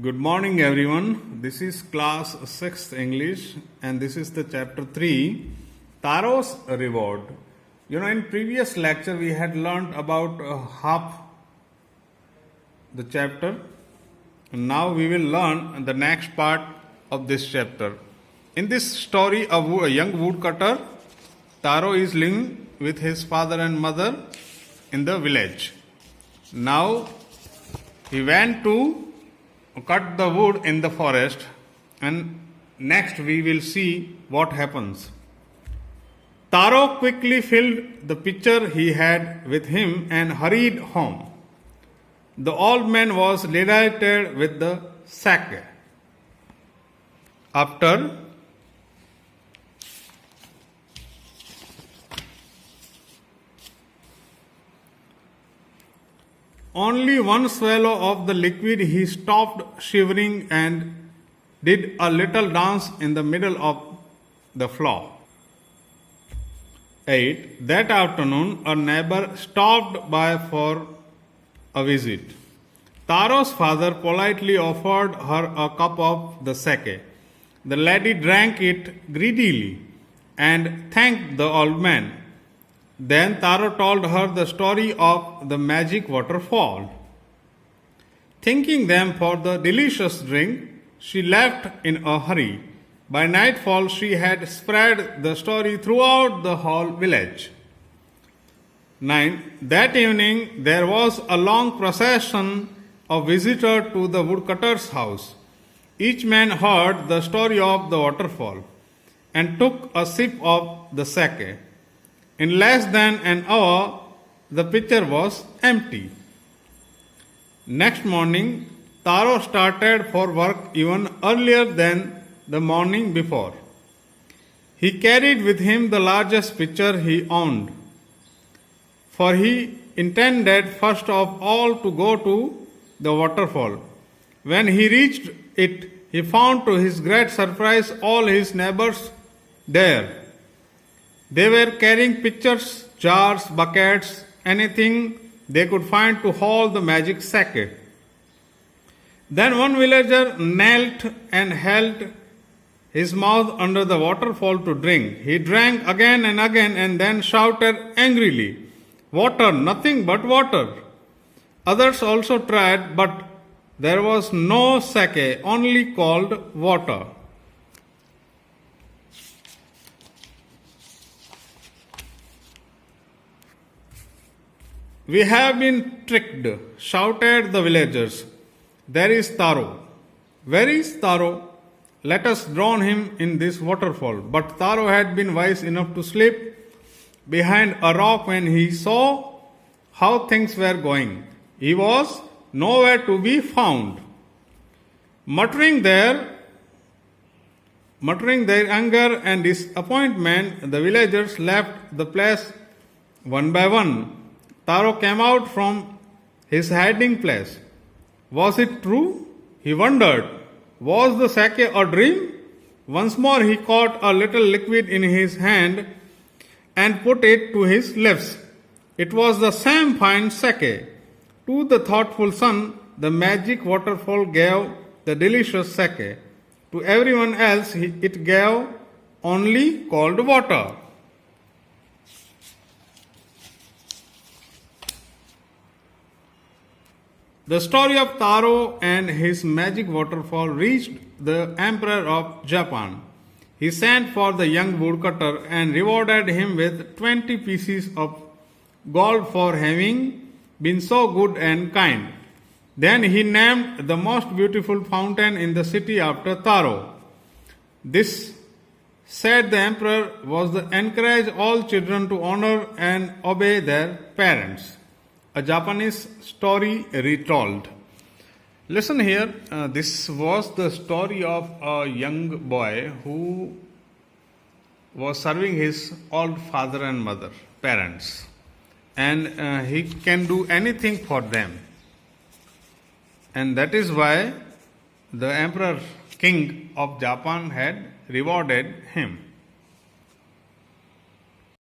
Good morning, everyone. This is class 6th English, and this is the chapter 3, Taro's Reward. In previous lecture, we had learned about half the chapter, and now we will learn the next part of this chapter. In this story, a young woodcutter, Taro, is living with his father and mother in the village. Now, he went to cut the wood in the forest, and next we will see what happens. Taro quickly filled the pitcher he had with him and hurried home. The old man was delighted with the sake. After only one swallow of the liquid, he stopped shivering and did a little dance in the middle of the floor. 8. That afternoon, a neighbor stopped by for a visit. Taro's father politely offered her a cup of the sake. The lady drank it greedily and thanked the old man. Then Taro told her the story of the magic waterfall. Thanking them for the delicious drink, she left in a hurry. By nightfall, she had spread the story throughout the whole village. 9. That evening, there was a long procession of visitors to the woodcutter's house. Each man heard the story of the waterfall and took a sip of the sake. In less than an hour, the pitcher was empty. Next morning, Taro started for work even earlier than the morning before. He carried with him the largest pitcher he owned, for he intended first of all to go to the waterfall. When he reached it, he found to his great surprise all his neighbors there. They were carrying pitchers, jars, buckets, anything they could find to hold the magic sake. Then one villager knelt and held his mouth under the waterfall to drink. He drank again and then shouted angrily, "Water, nothing but water." Others also tried, but there was no sake, only cold water. "We have been tricked," shouted the villagers. "There is Taro." "Where is Taro? Let us drown him in this waterfall." But Taro had been wise enough to slip behind a rock when he saw how things were going. He was nowhere to be found. Muttering their anger and disappointment, the villagers left the place one by one. Taro came out from his hiding place. Was it true? He wondered. Was the sake a dream? Once more he caught a little liquid in his hand and put it to his lips. It was the same fine sake. To the thoughtful son, the magic waterfall gave the delicious sake. To everyone else, it gave only cold water. The story of Taro and his magic waterfall reached the Emperor of Japan. He sent for the young woodcutter and rewarded him with 20 pieces of gold for having been so good and kind. Then he named the most beautiful fountain in the city after Taro. This, said the emperor, was to encourage all children to honor and obey their parents. A Japanese story retold. Listen here, this was the story of a young boy who was serving his old father and mother, parents, and he can do anything for them. And that is why the emperor king of Japan had rewarded him.